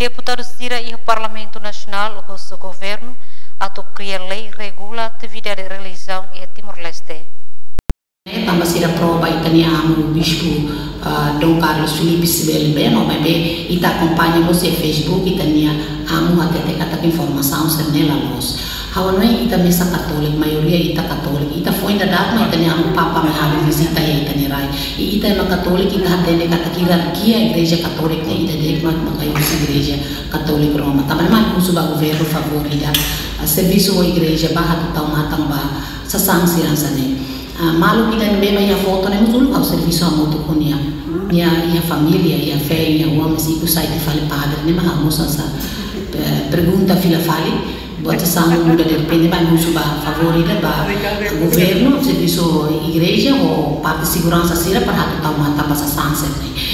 Deputados Sira e o Parlamento Nacional, o governo, atau cria lei regula atividade de religião e Timor-Leste. Tamba sira prova itania amo bispo Dom Carlos Felipe Sibeli Beno, mas ita acompanha você Facebook itania amo até kata informação nela nós. Hawanoi ita mesa católica, maioria ita católica, ita foi ainda data mas itania amo papa me halo visita e itania rai. E ita é católica ita atende kata hierarquia igreja católica ita de igreja católica Roma. Também mais uso ba governo favorita serviço igreja barra total matang ba sasang sirang malu kita bema ya foto ne musul kau serviço a moto konia ya família ya fé ya o homem que sai de fale padre ne mah moça sa pergunta fila fale bota sangue muda de repente vai musu ba favorita ba governo serviço igreja ou parte de segurança sira para hatu tau mata ba sa sanse